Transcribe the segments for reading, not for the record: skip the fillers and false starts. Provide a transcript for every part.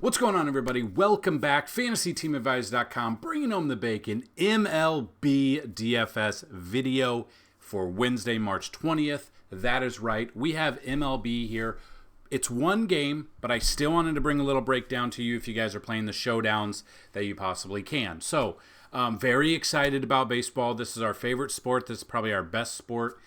What's going on, everybody? Welcome back. FantasyTeamAdvisors.com, bringing home the bacon. MLB DFS video for Wednesday, March 20th. That is right. We have MLB here. It's one game, but I still wanted to bring a little breakdown to you if you guys are playing the showdowns that you possibly can. So, very excited about baseball. This is our favorite sport. This is probably our best sport.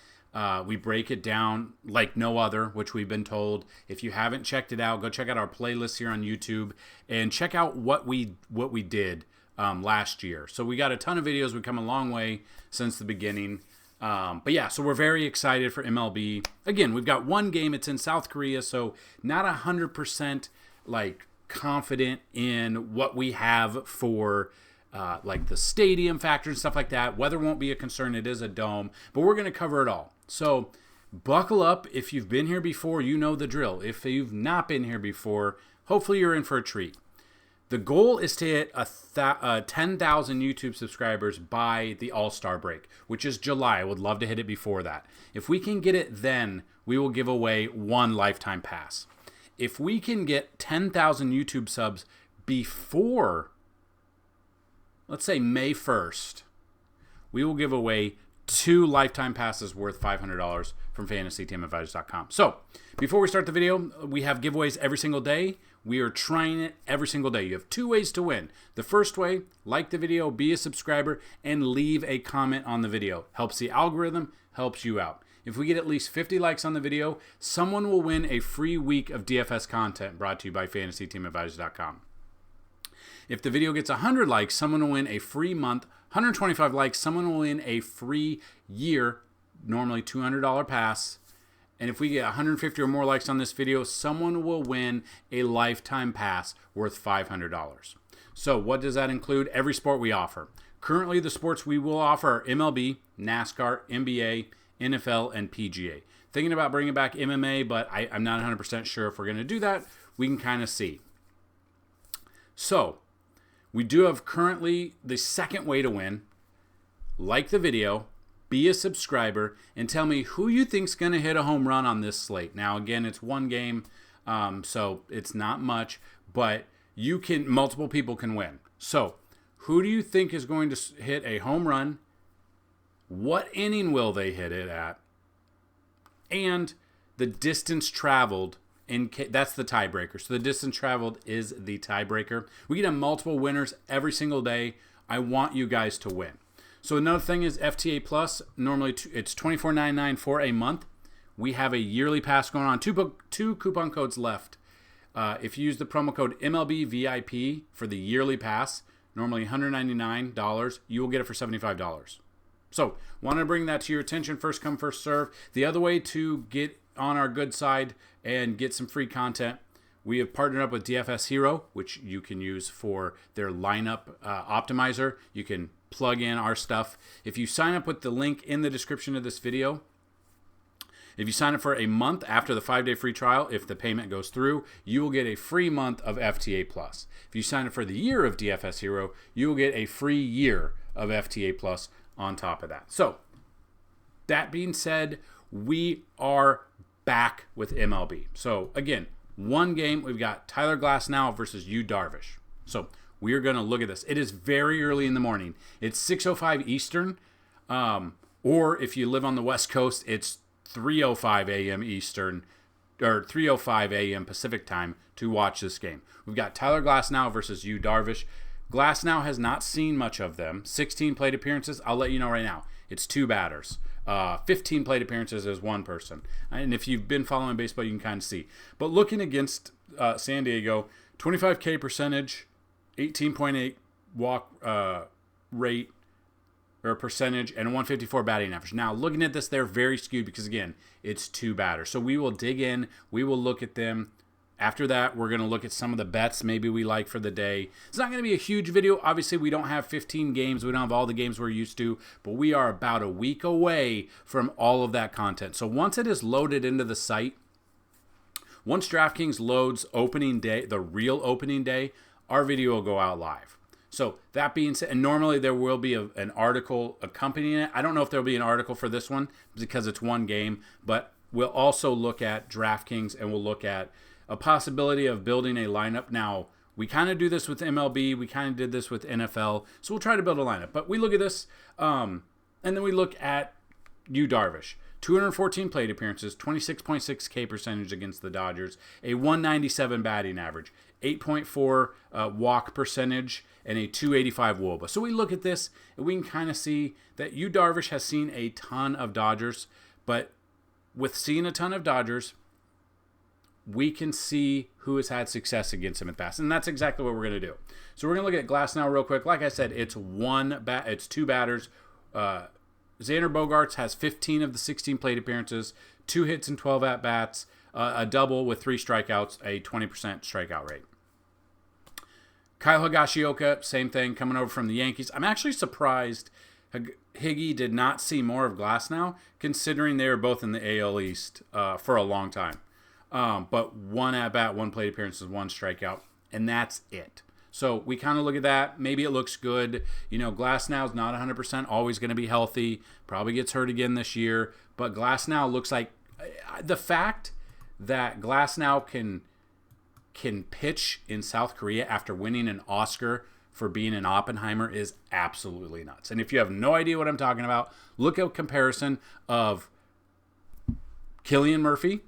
We break it down like no other, which we've been told. If you haven't checked it out, go check out our playlist here on YouTube and check out what we did last year. So we got a ton of videos. We've come a long way since the beginning. But yeah, so we're very excited for MLB. Again, we've got one game. It's in South Korea, so not 100% like confident in what we have for like the stadium factor and stuff like that. Weather won't be a concern. It is a dome, but we're going to cover it all. So buckle up. If you've been here before, you know the drill. If you've not been here before, hopefully you're in for a treat. The goal is to hit 10,000 YouTube subscribers by the All-Star break, which is July. I would love to hit it before that. If we can get it then, we will give away one lifetime pass. If we can get 10,000 YouTube subs before, let's say May 1st, we will give away 2 lifetime passes worth $500 from FantasyTeamAdvisors.com. So, before we start the video, we have giveaways every single day. We are trying it every single day. You have 2 ways to win. The first way, like the video, be a subscriber, and leave a comment on the video. Helps the algorithm, helps you out. If we get at least 50 likes on the video, someone will win a free week of DFS content brought to you by FantasyTeamAdvisors.com. If the video gets 100 likes, someone will win a free month. 125 likes, someone will win a free year, normally $200 pass. And if we get 150 or more likes on this video, someone will win a lifetime pass worth $500. So what does that include? Every sport we offer. Currently, the sports we will offer are MLB, NASCAR, NBA, NFL, and PGA. Thinking about bringing back MMA, but I'm not 100% sure if we're going to do that. We can kind of see. So, we do have currently the second way to win. Like the video, be a subscriber, and tell me who you think's going to hit a home run on this slate. Now, again, it's one game, so it's not much, but multiple people can win. So, who do you think is going to hit a home run? What inning will they hit it at? And the distance traveled. That's the tiebreaker. So the distance traveled is the tiebreaker. We get multiple winners every single day. I want you guys to win. So another thing is FTA Plus. Normally it's $24.99 for a month. We have a yearly pass going on. Two coupon codes left. If you use the promo code MLB VIP for the yearly pass, normally $199, you will get it for $75. So want to bring that to your attention. First come, first serve. The other way to get on our good side and get some free content, we have partnered up with DFS Hero, which you can use for their lineup optimizer. You can plug in our stuff. If you sign up with the link in the description of this video, if you sign up for a month after the 5-day free trial, if the payment goes through, you will get a free month of FTA Plus. If you sign up for the year of DFS Hero, you will get a free year of FTA Plus on top of that. So, that being said, we are back with MLB. So, again, one game, we've got Tyler Glasnow versus Yu Darvish. So, we are going to look at this. It is very early in the morning. It's 6:05 Eastern, or if you live on the West Coast, it's 3:05 a.m. Eastern, or 3:05 a.m. Pacific time to watch this game. We've got Tyler Glasnow versus Yu Darvish. Glasnow has not seen much of them. 16 plate appearances. I'll let you know right now. It's 2 batters. 15 plate appearances as 1 person. And if you've been following baseball, you can kind of see. But looking against San Diego, 25K percentage, 18.8 walk rate or percentage, and a 154 batting average. Now, looking at this, they're very skewed because, again, it's 2 batters. So we will dig in. We will look at them. After that, we're going to look at some of the bets maybe we like for the day. It's not going to be a huge video. Obviously, we don't have 15 games. We don't have all the games we're used to, but we are about a week away from all of that content. So once it is loaded into the site, once DraftKings loads opening day, the real opening day, our video will go out live. So that being said, and normally there will be an article accompanying it. I don't know if there'll be an article for this one because it's one game, but we'll also look at DraftKings and we'll look at a possibility of building a lineup. Now, We kind of do this with MLB. We kind of did this with NFL. So we'll try to build a lineup. But we look at this, and then we look at Yu Darvish. 214 plate appearances, 26.6 K percentage against the Dodgers, a 197 batting average, 8.4 walk percentage, and a 285 WOBA. So we look at this, and we can kind of see that Yu Darvish has seen a ton of Dodgers, but with seeing a ton of Dodgers, we can see who has had success against him in the past, and that's exactly what we're going to do. So we're going to look at Glass now real quick. Like I said, it's two batters. Xander Bogaerts has 15 of the 16 plate appearances, 2 hits and 12 at-bats, a double with 3 strikeouts, a 20% strikeout rate. Kyle Higashioka, same thing, coming over from the Yankees. I'm actually surprised Higgy did not see more of Glass now, considering they were both in the AL East for a long time. But 1 at-bat, 1 plate appearance, 1 strikeout, and that's it. So we kind of look at that. Maybe it looks good. Glasnow is not 100%, always going to be healthy. Probably gets hurt again this year. But Glasnow looks like the fact that Glasnow can pitch in South Korea after winning an Oscar for being an Oppenheimer is absolutely nuts. And if you have no idea what I'm talking about, look at a comparison of Cillian Murphy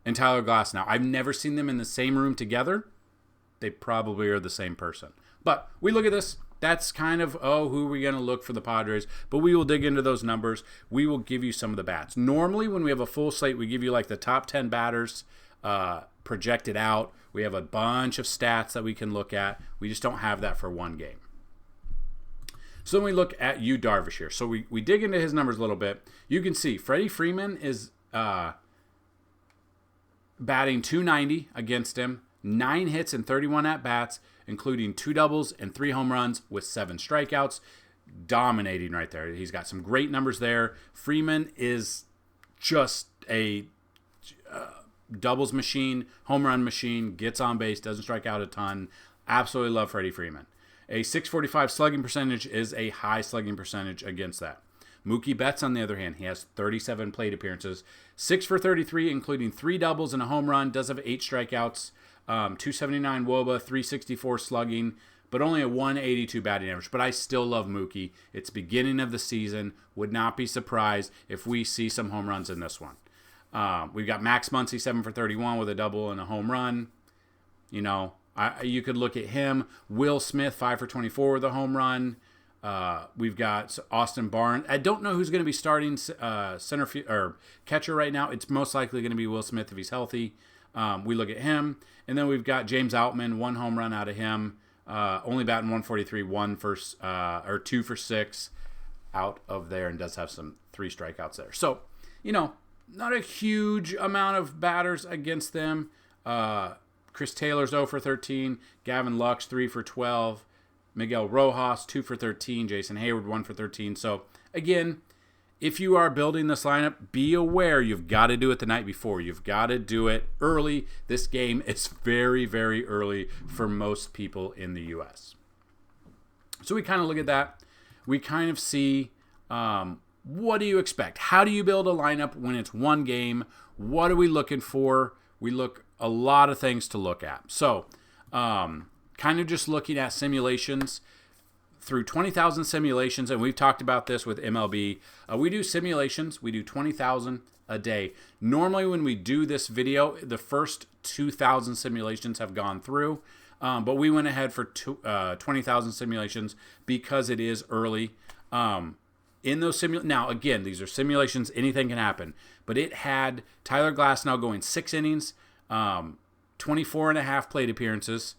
and Tyler Glasnow. I've never seen them in the same room together. They probably are the same person. But we look at this. That's kind of, who are we going to look for the Padres? But we will dig into those numbers. We will give you some of the bats. Normally, when we have a full slate, we give you like the top 10 batters projected out. We have a bunch of stats that we can look at. We just don't have that for one game. So then we look at Yu Darvish here. So we dig into his numbers a little bit. You can see Freddie Freeman is batting .290 against him. 9 hits and 31 at-bats, including 2 doubles and 3 home runs with 7 strikeouts. Dominating right there. He's got some great numbers there. Freeman is just a doubles machine, home run machine, gets on base, doesn't strike out a ton. Absolutely love Freddie Freeman. A .645 slugging percentage is a high slugging percentage against that. Mookie Betts, on the other hand, he has 37 plate appearances, 6 for 33, including 3 doubles and a home run, does have 8 strikeouts, 279 WOBA, 364 slugging, but only a 182 batting average. But I still love Mookie. It's beginning of the season. Would not be surprised if we see some home runs in this one. We've got Max Muncy, 7 for 31 with a double and a home run. You could look at him. Will Smith, 5 for 24 with a home run. We've got Austin Barnes. I don't know who's going to be starting center field or catcher right now. It's most likely going to be Will Smith if he's healthy. We look at him, and then we've got James Outman, 1 home run out of him, only batting 143, 2 for 6 out of there, and does have some 3 strikeouts there. So, not a huge amount of batters against them. Chris Taylor's 0 for 13, Gavin Lux 3 for 12, Miguel Rojas 2 for 13, Jason Hayward 1 for 13. So again, if you are building this lineup, be aware you've got to do it the night before. You've got to do it early. This game is very, very early for most people in the U.S. So we kind of look at that. We kind of see what do you expect? How do you build a lineup when it's one game? What are we looking for? We look a lot of things to look at. So kind of just looking at simulations. Through 20,000 simulations, and we've talked about this with MLB. We do simulations. We do 20,000 a day. Normally, when we do this video, the first 2,000 simulations have gone through, but we went ahead for 20,000 simulations because it is early. In those now, again, these are simulations. Anything can happen, but it had Tyler Glasnow going 6 innings, 24 and a half plate appearances,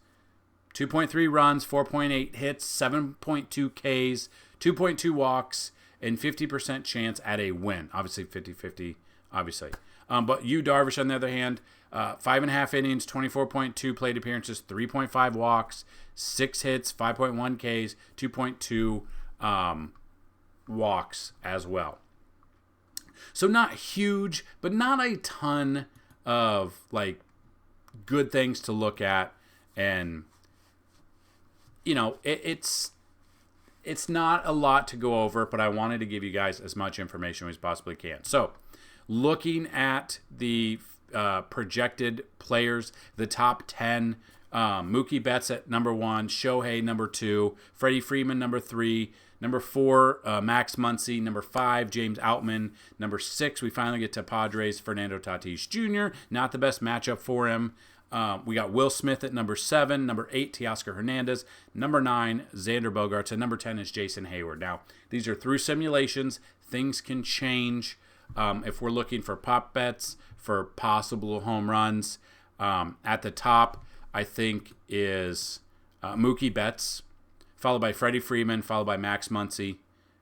2.3 runs, 4.8 hits, 7.2 Ks, 2.2 walks, and 50% chance at a win. Obviously, 50-50, obviously. But Yu Darvish, on the other hand, 5.5 innings, 24.2 plate appearances, 3.5 walks, 6 hits, 5.1 Ks, 2.2 walks as well. So not huge, but not a ton of good things to look at. And it's not a lot to go over, but I wanted to give you guys as much information as possibly can. So, looking at the projected players, the top 10 Mookie Betts at number 1, Shohei number 2, Freddie Freeman number 3, number 4, Max Muncy, number 5, James Outman, number 6, we finally get to Padres, Fernando Tatis Jr., not the best matchup for him. We got Will Smith at number 7, number 8, Teoscar Hernandez, number 9, Xander Bogaerts, and number 10 is Jason Hayward. Now, these are through simulations. Things can change. If we're looking for pop bets for possible home runs, at the top, I think is Mookie Betts, followed by Freddie Freeman, followed by Max Muncy,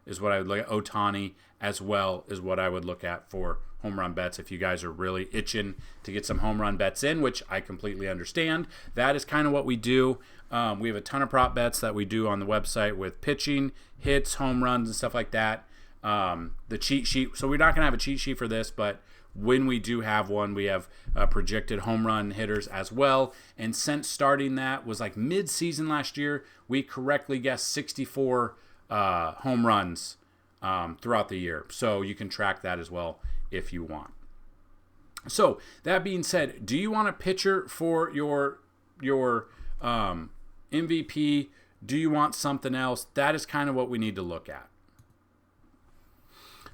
is what I would look at. Ohtani as well is what I would look at for home run bets if you guys are really itching to get some home run bets in, which I completely understand. That is kind of what we do. We have a ton of prop bets that we do on the website with pitching, hits, home runs, and stuff like that. The cheat sheet. So we're not going to have a cheat sheet for this, but when we do have one, we have projected home run hitters as well. And since starting that was like mid-season last year, we correctly guessed 64 home runs throughout the year. So you can track that as well if you want. So that being said, do you want a pitcher for your MVP? Do you want something else? That is kind of what we need to look at.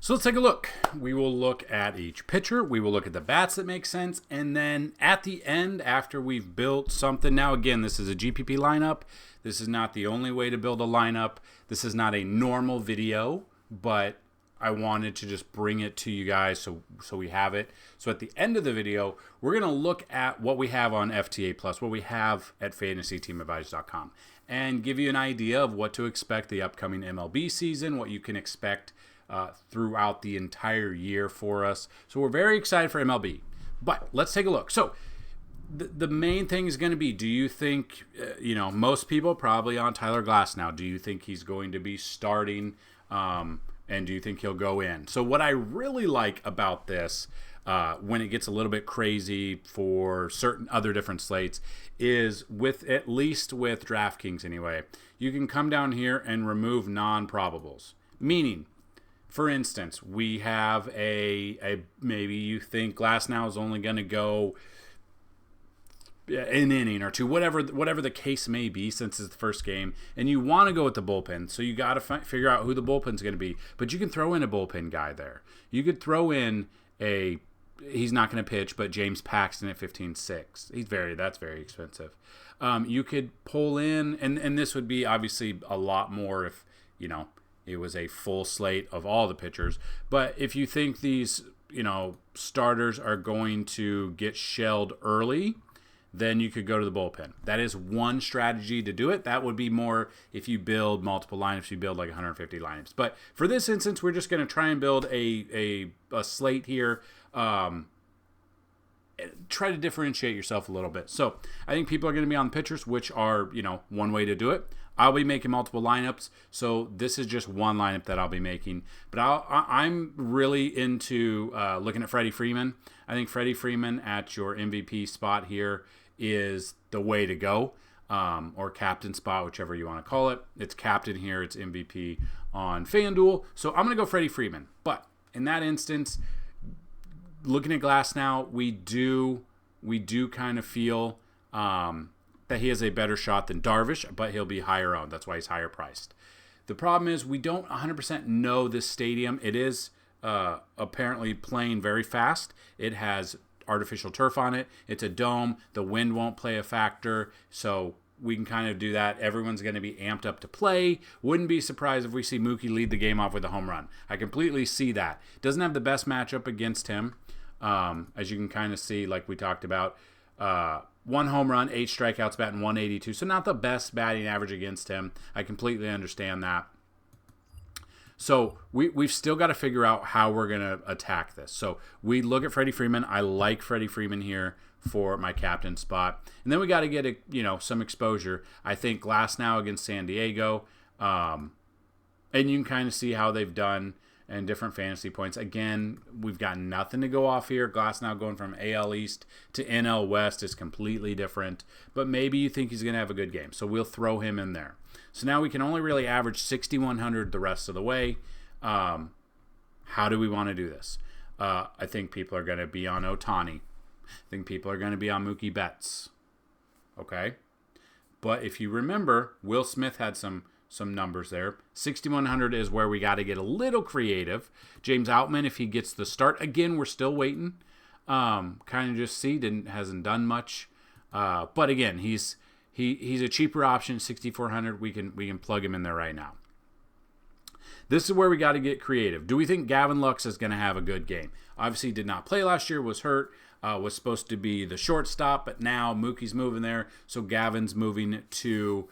So let's take a look. We will look at each pitcher. We will look at the bats that make sense. And then at the end, after we've built something, now again, this is a GPP lineup. This is not the only way to build a lineup. This is not a normal video, but I wanted to just bring it to you guys so we have it. So at the end of the video, we're going to look at what we have on FTA Plus, what we have at FantasyTeamAdvisors.com, and give you an idea of what to expect the upcoming MLB season, what you can expect throughout the entire year for us. So we're very excited for MLB. But let's take a look. So the main thing is going to be, do you think, most people probably on Tyler Glasnow, do you think he's going to be starting, and do you think he'll go in? So what I really like about this, when it gets a little bit crazy for certain other different slates, is at least with DraftKings anyway, you can come down here and remove non-probables. Meaning, for instance, we have maybe you think Glasnow is only going to go an inning or two, whatever the case may be, since it's the first game, and you want to go with the bullpen, so you got to figure out who the bullpen's going to be. But you can throw in a bullpen guy there. You could throw in he's not going to pitch, but James Paxton at 15.6. That's very expensive. You could pull in, and this would be obviously a lot more if it was a full slate of all the pitchers. But if you think these starters are going to get shelled early, then you could go to the bullpen. That is one strategy to do it. That would be more if you build multiple lineups, you build like 150 lineups. But for this instance, we're just going to try and build a slate here. Try to differentiate yourself a little bit. So I think people are going to be on pitchers, which are, one way to do it. I'll be making multiple lineups, so this is just one lineup that I'll be making. But I'm really into looking at Freddie Freeman. I think Freddie Freeman at your MVP spot here is the way to go, or captain spot, whichever you want to call it. It's captain here. It's MVP on Fanduel. So I'm going to go Freddie Freeman. But in that instance, looking at Glasnow, we do kind of feel that he has a better shot than Darvish, but he'll be higher owned. That's why he's higher priced. The problem is we don't 100% know this stadium. It is apparently playing very fast. It has artificial turf on it. It's a dome. The wind won't play a factor, so we can kind of do that. Everyone's going to be amped up to play. Wouldn't be surprised if we see Mookie lead the game off with a home run. I completely see that. Doesn't have the best matchup against him, as you can kind of see, like we talked about. 1 home run, 8 strikeouts, batting 182. So not the best batting average against him. I completely understand that. So we've still got to figure out how we're going to attack this. So we look at Freddie Freeman. I like Freddie Freeman here for my captain spot. And then we got to get some exposure. I think Glasnow against San Diego. And you can kind of see how they've done and different fantasy points. Again, we've got nothing to go off here. Glasnow going from AL East to NL West is completely different. But maybe you think he's going to have a good game, so we'll throw him in there. So now we can only really average 6,100 the rest of the way. How do we want to do this? I think people are going to be on Ohtani. I think people are going to be on Mookie Betts. okay? But if you remember, Will Smith had some numbers there. 6,100 is where we got to get a little creative. James Outman, if he gets the start, again, we're still waiting. Kind of just hasn't done much. But again, he's a cheaper option, 6,400. We can plug him in there right now. This is where we got to get creative. Do we think Gavin Lux is going to have a good game? Obviously, did not play last year, was hurt, was supposed to be the shortstop, but now Mookie's moving there, so Gavin's moving to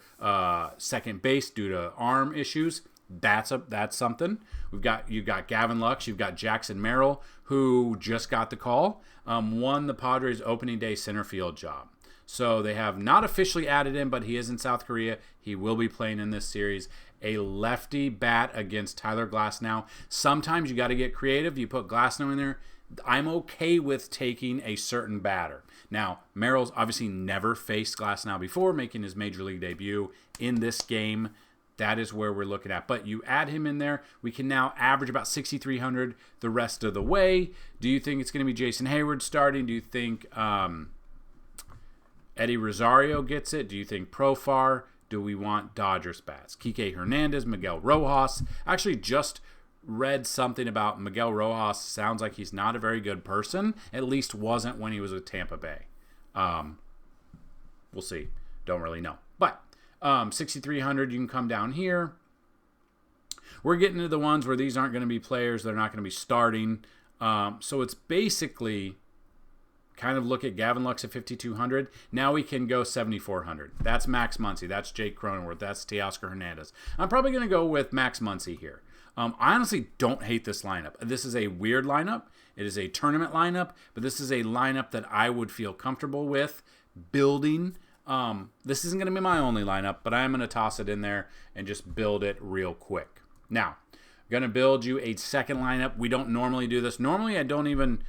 second base due to arm issues. That's something. You got Gavin Lux, you've got Jackson Merrill, who just got the call, won the Padres opening day center field job. So they have not officially added him, but he is in South Korea. He will be playing in this series. A lefty bat against Tyler Glasnow. Sometimes you got to get creative. You put Glasnow in there. I'm okay with taking a certain batter. Now, Merrill's obviously never faced Glasnow before, making his major league debut in this game. That is where we're looking at. But you add him in there, we can now average about 6,300 the rest of the way. Do you think it's going to be Jason Hayward starting? Do you think Eddie Rosario gets it? Do you think Profar? Do we want Dodgers bats? Kike Hernandez, Miguel Rojas. Actually, just read something about Miguel Rojas. Sounds like he's not a very good person. At least wasn't when he was with Tampa Bay. We'll see. Don't really know. But 6,300, you can come down here. We're getting to the ones where these aren't going to be players. They're not going to be starting. So it's basically kind of look at Gavin Lux at 5,200. Now we can go 7,400. That's Max Muncy. That's Jake Cronenworth. That's Teoscar Hernandez. I'm probably going to go with Max Muncy here. I honestly don't hate this lineup. This is a weird lineup. It is a tournament lineup, but this is a lineup that I would feel comfortable with building. This isn't going to be my only lineup, but I'm going to toss it in there and just build it real quick. Now, I'm going to build you a second lineup. We don't normally do this. Normally, I don't even.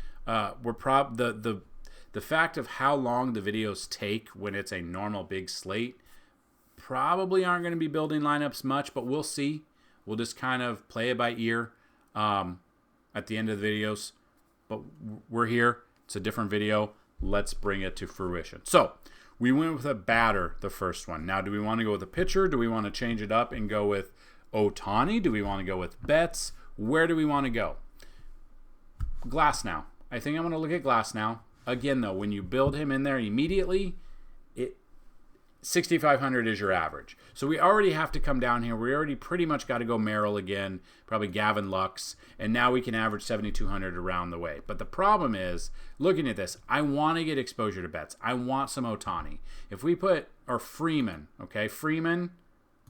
The fact of how long the videos take when it's a normal big slate probably aren't going to be building lineups much, but we'll see. We'll just kind of play it by ear at the end of the videos. But we're here. It's a different video. Let's bring it to fruition. So we went with a batter, the first one. Now, do we want to go with a pitcher? Do we want to change it up and go with Ohtani? Do we want to go with Betts? Where do we want to go? Glasnow. I think I'm going to look at Glasnow. Again, though, when you build him in there immediately, 6,500 is your average. So we already have to come down here. We already pretty much got to go Merrill again, probably Gavin Lux, and now we can average 7,200 around the way. But the problem is, looking at this, I want to get exposure to Betts. I want some Ohtani. If we put, or Freeman, okay, Freeman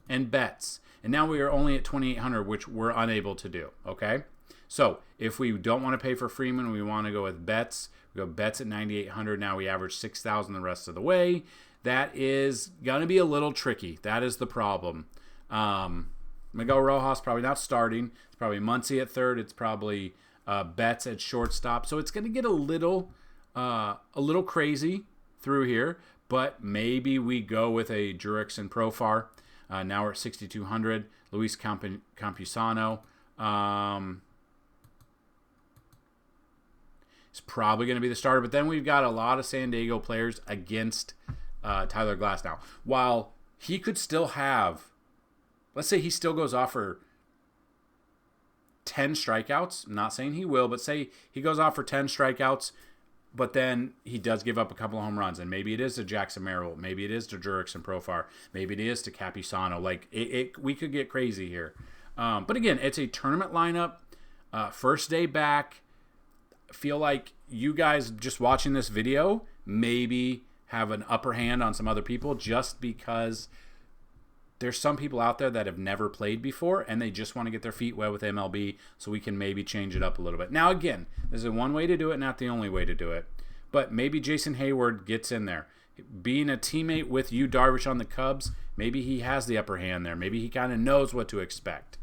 and Betts, and now we are only at 2,800, which we're unable to do, okay? So if we don't want to pay for Freeman, we want to go with Betts. We go Betts at 9,800. Now we average 6,000 the rest of the way. That is going to be a little tricky. That is the problem. Miguel Rojas probably not starting. It's probably Muncy at third. It's probably Betts at shortstop. So it's going to get a little crazy through here. But maybe we go with a Jurickson Profar. Now we're at 6,200. Luis Campusano. It's probably going to be the starter. But then we've got a lot of San Diego players against Tyler Glasnow. While he could still have, let's say he still goes off for 10 strikeouts. I'm not saying he will, but say he goes off for 10 strikeouts, but then he does give up a couple of home runs. And maybe it is to Jackson Merrill. Maybe it is to Jurickson Profar. Maybe it is to Campusano. Like, we could get crazy here. But again, it's a tournament lineup. First day back. Feel like you guys just watching this video maybe have an upper hand on some other people just because there's some people out there that have never played before and they just want to get their feet wet with MLB, so we can maybe change it up a little bit. Now, again, there's one way to do it, not the only way to do it, but maybe Jason Hayward gets in there. Being a teammate with Yu Darvish on the Cubs, maybe he has the upper hand there. Maybe he kind of knows what to expect.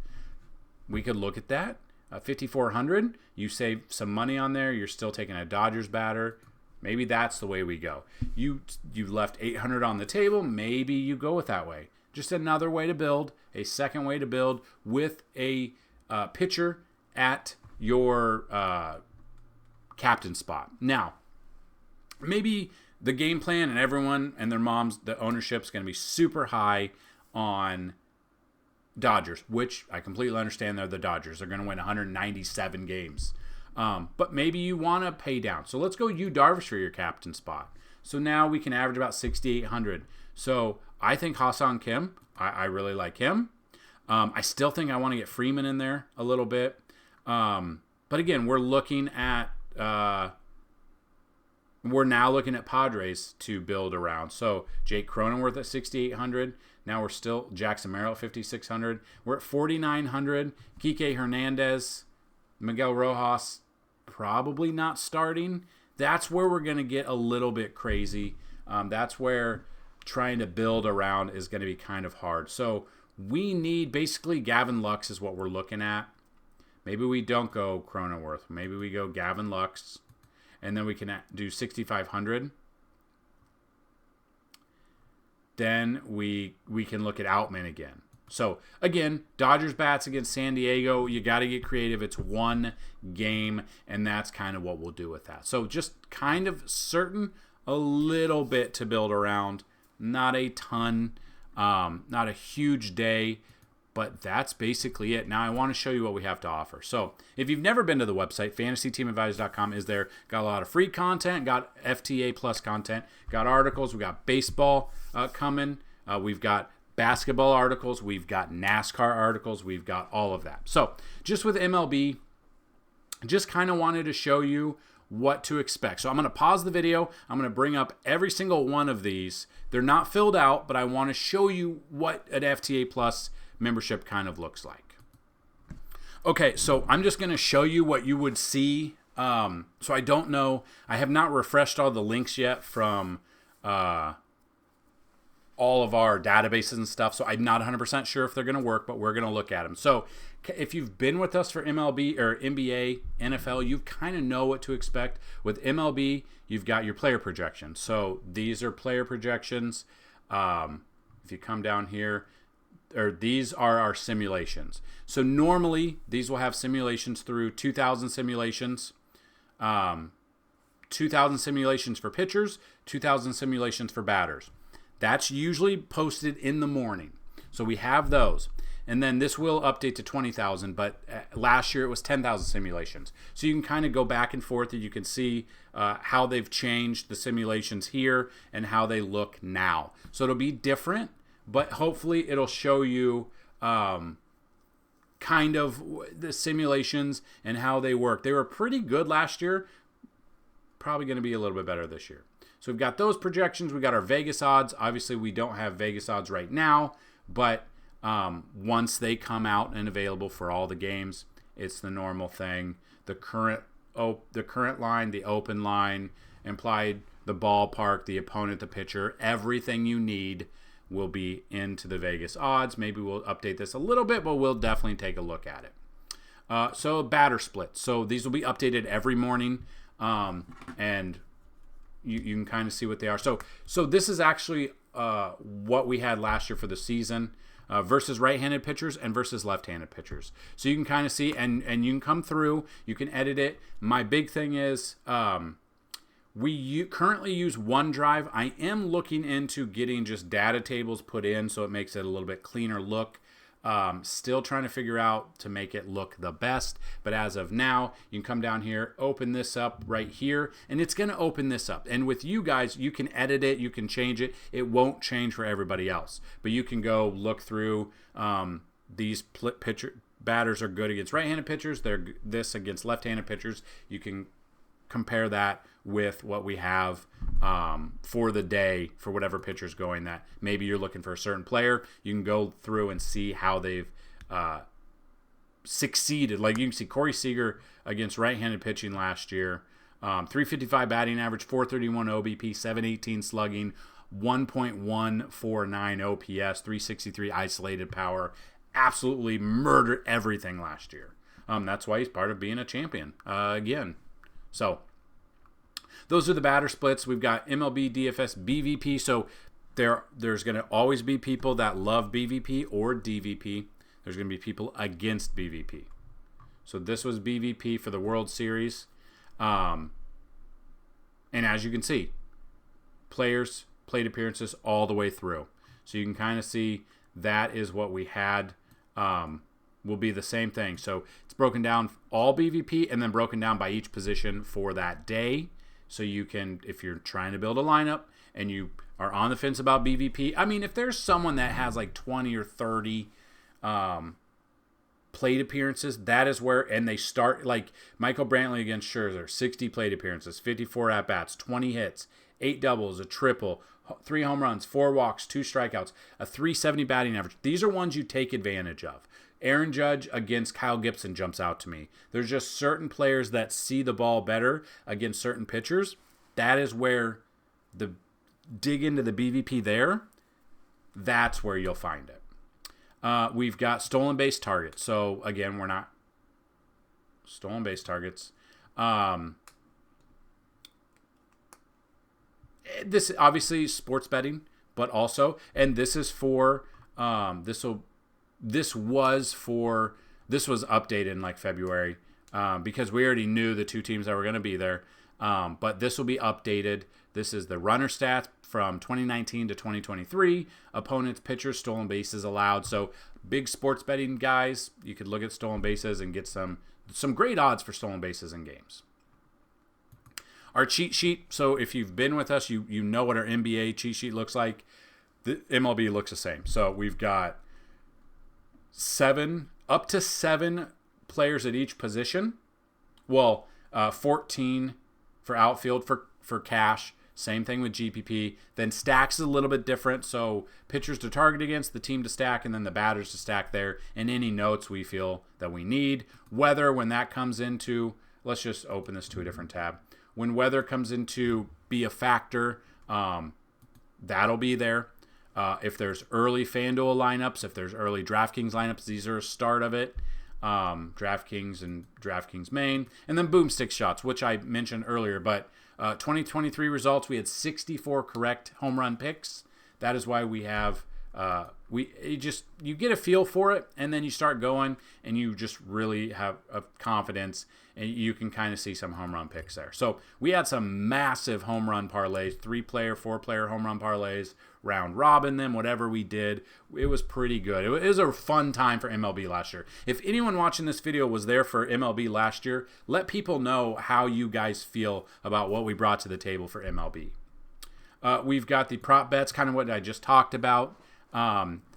We could look at that. 5,400, you save some money on there. You're still taking a Dodgers batter. Maybe that's the way we go. You left 800 on the table. Maybe you go with that way. Just another way to build, a second way to build with a pitcher at your captain spot. Now, maybe the game plan and everyone and their moms, the ownership's going to be super high on Dodgers, which I completely understand. They're the Dodgers. They're going to win 197 games. But maybe you want to pay down. So let's go Yu Darvish for your captain spot. So now we can average about 6,800. So I think Ha-Seong Kim, I really like him. I still think I want to get Freeman in there a little bit. But again, we're now looking at Padres to build around. So Jake Cronenworth at 6,800. Now we're still Jackson Merrill at 5,600. We're at 4,900. Kike Hernandez, Miguel Rojas, probably not starting. That's where we're going to get a little bit crazy. That's where trying to build around is going to be kind of hard. So we need basically Gavin Lux is what we're looking at. Maybe we don't go Cronenworth. Maybe we go Gavin Lux. And then we can do 6,500. Then we can look at Outman again. So, again, Dodgers bats against San Diego. You got to get creative. It's one game, and that's kind of what we'll do with that. So, just kind of certain a little bit to build around. Not a ton. Not a huge day. But that's basically it. Now I want to show you what we have to offer. So if you've never been to the website, FantasyTeamAdvisors.com is there. Got a lot of free content, got FTA plus content, got articles. We got baseball coming. We've got basketball articles. We've got NASCAR articles. We've got all of that. So just with MLB, just kind of wanted to show you what to expect. So I'm going to pause the video. I'm going to bring up every single one of these. They're not filled out, but I want to show you what an FTA plus membership kind of looks like. Okay, so I'm just going to show you what you would see. So I don't know. I have not refreshed all the links yet from all of our databases and stuff. So I'm not 100% sure if they're going to work, but we're going to look at them. So if you've been with us for MLB or NBA, NFL, you kind of know what to expect. With MLB, you've got your player projections. So these are player projections. If you come down here, or these are our simulations. So normally these will have simulations through 2,000 simulations, 2,000 simulations for pitchers, 2,000 simulations for batters. That's usually posted in the morning. So we have those. And then this will update to 20,000, but last year it was 10,000 simulations. So you can kind of go back and forth and you can see how they've changed the simulations here and how they look now. So it'll be different, but hopefully it'll show you kind of the simulations and how they work. They were pretty good last year. Probably going to be a little bit better this year. So we've got those projections. We've got our Vegas odds. Obviously, we don't have Vegas odds right now, but once they come out and available for all the games, it's the normal thing. The current line, the open line, implied, the ballpark, the opponent, the pitcher, everything you need will be into the Vegas odds. Maybe we'll update this a little bit, but we'll definitely take a look at it. So batter split. So these will be updated every morning, and you can kind of see what they are. So this is actually what we had last year for the season versus right-handed pitchers and versus left-handed pitchers. So you can kind of see, and you can come through. You can edit it. My big thing is we currently use OneDrive. I am looking into getting just data tables put in so it makes it a little bit cleaner look. Still trying to figure out to make it look the best. But as of now, you can come down here, open this up right here, and it's going to open this up. And with you guys, you can edit it, you can change it. It won't change for everybody else. But you can go look through these batters are good against right-handed pitchers. They're this against left-handed pitchers. You can compare that with what we have for the day for whatever pitcher's going that maybe you're looking for a certain player. You can go through and see how they've succeeded. Like you can see Corey Seager against right-handed pitching last year, 355 batting average, 431 OBP, 718 slugging, 1.149 OPS, 363 isolated power. Absolutely murdered everything last year. That's why he's part of being a champion again. So those are the batter splits. We've got MLB DFS BVP. So there's going to always be people that love BVP or DVP. There's going to be people against BVP. So this was BVP for the World Series. And as you can see, players, plate appearances all the way through. So you can kind of see that is what we had. Will be the same thing. So it's broken down all BVP and then broken down by each position for that day. So you can, if you're trying to build a lineup and you are on the fence about BVP, I mean, if there's someone that has like 20 or 30 plate appearances, that is where, and they start like Michael Brantley against Scherzer, 60 plate appearances, 54 at-bats, 20 hits, 8 doubles, a triple, 3 home runs, 4 walks, 2 strikeouts, a 370 batting average. These are ones you take advantage of. Aaron Judge against Kyle Gibson jumps out to me. There's just certain players that see the ball better against certain pitchers. That is where the dig into the BVP there. That's where you'll find it. We've got stolen base targets. So again, we're not stolen base targets. This obviously sports betting, but also, and this is for this was updated in like February because we already knew the 2 teams that were going to be there. But this will be updated. This is the runner stats from 2019 to 2023. Opponents, pitchers, stolen bases allowed. So big sports betting guys, you could look at stolen bases and get some great odds for stolen bases in games. Our cheat sheet. So if you've been with us, you know what our NBA cheat sheet looks like. The MLB looks the same. So we've got up to 7 players at each position. Well, 14 for outfield for cash. Same thing with GPP. Then stacks is a little bit different. So pitchers to target against, the team to stack, and then the batters to stack there. And any notes we feel that we need. Weather, when that comes into, let's just open this to a different tab. When weather comes into be a factor, that'll be there. If there's early Fanduel lineups, if there's early DraftKings lineups, these are a start of it. DraftKings and DraftKings main. And then boomstick shots, which I mentioned earlier. But 2023 results, we had 64 correct home run picks. That is why we have you get a feel for it, and then you start going, and you just really have a confidence, and you can kind of see some home run picks there. So we had some massive home run parlays, 3-player, 4-player home run parlays, round robin them, whatever we did. It was pretty good. It was a fun time for MLB last year. If anyone watching this video was there for MLB last year, let people know how you guys feel about what we brought to the table for MLB. We've got the prop bets, kind of what I just talked about.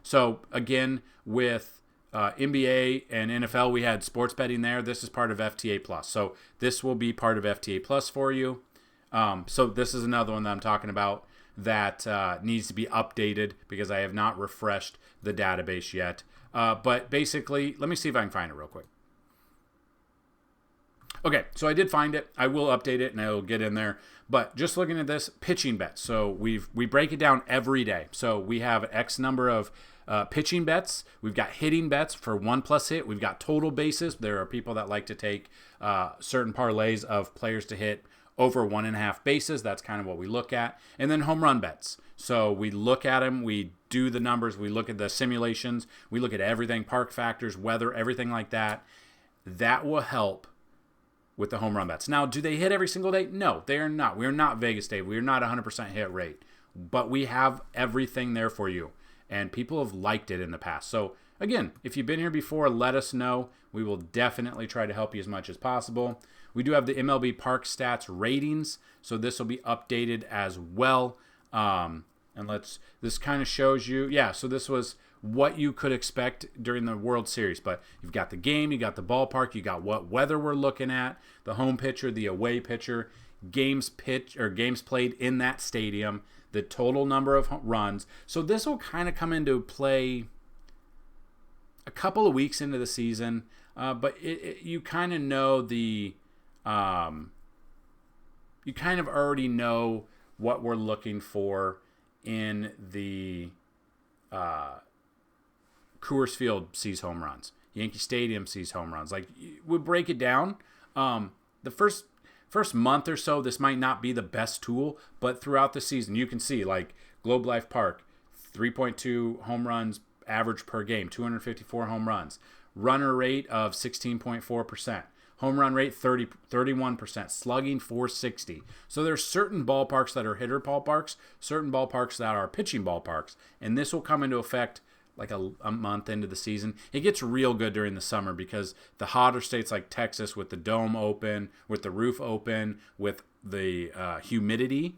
So again, with NBA and NFL, we had sports betting there. This is part of FTA Plus. So this will be part of FTA Plus for you. So this is another one that I'm talking about that needs to be updated because I have not refreshed the database yet. But basically, let me see if I can find it real quick. Okay, so I did find it. I will update it and I will get in there. But just looking at this, pitching bets. So we break it down every day. So we have X number of pitching bets. We've got hitting bets for 1+ hit. We've got total bases. There are people that like to take certain parlays of players to hit over 1.5 bases. That's kind of what we look at. And then home run bets. So we look at them. We do the numbers. We look at the simulations. We look at everything, park factors, weather, everything like that. That will help with the home run bets. Now, do they hit every single day? No, they are not. We are not Vegas Day. We are not 100% hit rate. But we have everything there for you. And people have liked it in the past. So, again, if you've been here before, let us know. We will definitely try to help you as much as possible. We do have the MLB Park Stats ratings. So this will be updated as well. This kind of shows you, so this was what you could expect during the World Series. But you've got the game, you got the ballpark, you got what weather we're looking at, the home pitcher, the away pitcher, games played in that stadium, the total number of runs. So this will kind of come into play a couple of weeks into the season, but you kind of know you kind of already know what we're looking for in the Coors Field sees home runs. Yankee Stadium sees home runs. Like, we break it down. The first month or so, this might not be the best tool, but throughout the season, you can see, like, Globe Life Park, 3.2 home runs average per game, 254 home runs. Runner rate of 16.4%. Home run rate 31%, slugging 460. So there's certain ballparks that are hitter ballparks, certain ballparks that are pitching ballparks, and this will come into effect like a month into the season. It gets real good during the summer because the hotter states like Texas with the dome open, with the roof open, with the humidity,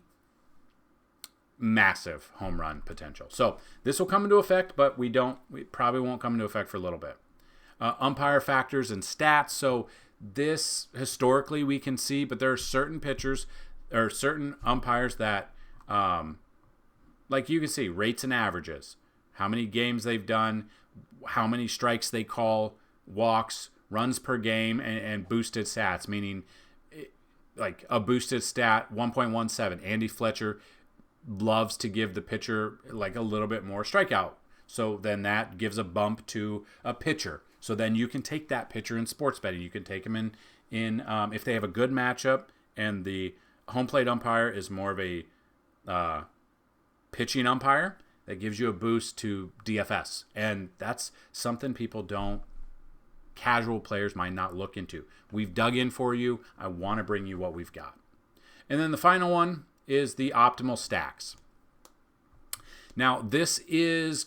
massive home run potential. So this will come into effect, but we probably won't come into effect for a little bit. Umpire factors and stats. So this historically we can see, but there are certain pitchers or certain umpires that, like you can see, rates and averages, how many games they've done, how many strikes they call, walks, runs per game, and boosted stats, meaning like a boosted stat 1.17. Andy Fletcher loves to give the pitcher like a little bit more strikeout. So then that gives a bump to a pitcher. So then you can take that pitcher in sports betting. You can take them in if they have a good matchup and the home plate umpire is more of a pitching umpire, that gives you a boost to DFS. And that's something casual players might not look into. We've dug in for you. I want to bring you what we've got. And then the final one is the optimal stacks. Now, this is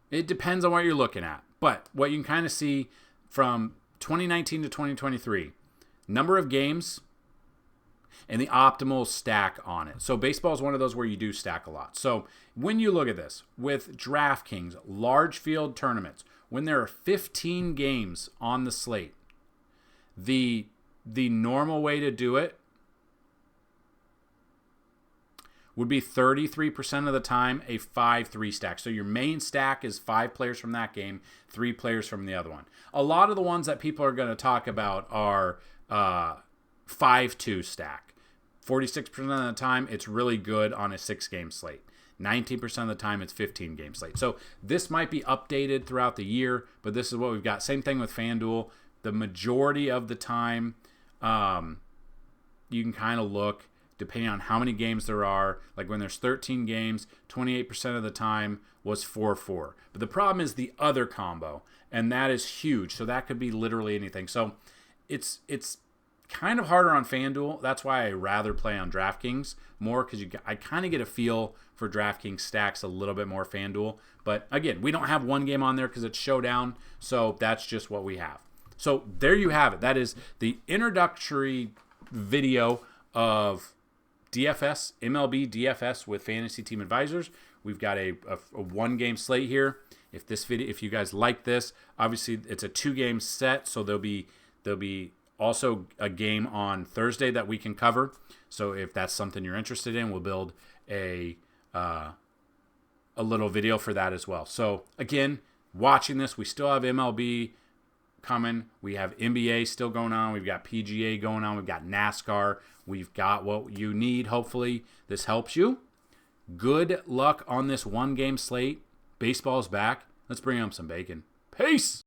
it depends on what you're looking at. But what you can kind of see from 2019 to 2023, number of games and the optimal stack on it. So baseball is one of those where you do stack a lot. So when you look at this, with DraftKings, large field tournaments, when there are 15 games on the slate, the normal way to do it would be 33% of the time a 5-3 stack. So your main stack is 5 players from that game, 3 players from the other one. A lot of the ones that people are going to talk about are 5-2 stack. 46% of the time, it's really good on a 6-game slate. 19% of the time, it's 15-game slate. So this might be updated throughout the year, but this is what we've got. Same thing with FanDuel. The majority of the time, you can kind of look, depending on how many games there are. Like when there's 13 games, 28% of the time was 4-4. But the problem is the other combo, and that is huge. So that could be literally anything. So it's kind of harder on FanDuel. That's why I rather play on DraftKings more, because I kind of get a feel for DraftKings stacks a little bit more FanDuel. But again, we don't have one game on there because it's Showdown, so that's just what we have. So there you have it. That is the introductory video of DFS, MLB DFS with Fantasy Team Advisors. We've got a 1-game slate here. If you guys like this, obviously it's a 2-game set, so there'll be also a game on Thursday that we can cover. So if that's something you're interested in, we'll build a little video for that as well. So again, watching this, we still have MLB coming. We have NBA still going on. We've got PGA going on. We've got NASCAR. We've got what you need. Hopefully this helps you. Good luck on this 1-game slate. Baseball's back. Let's bring home some bacon. Peace!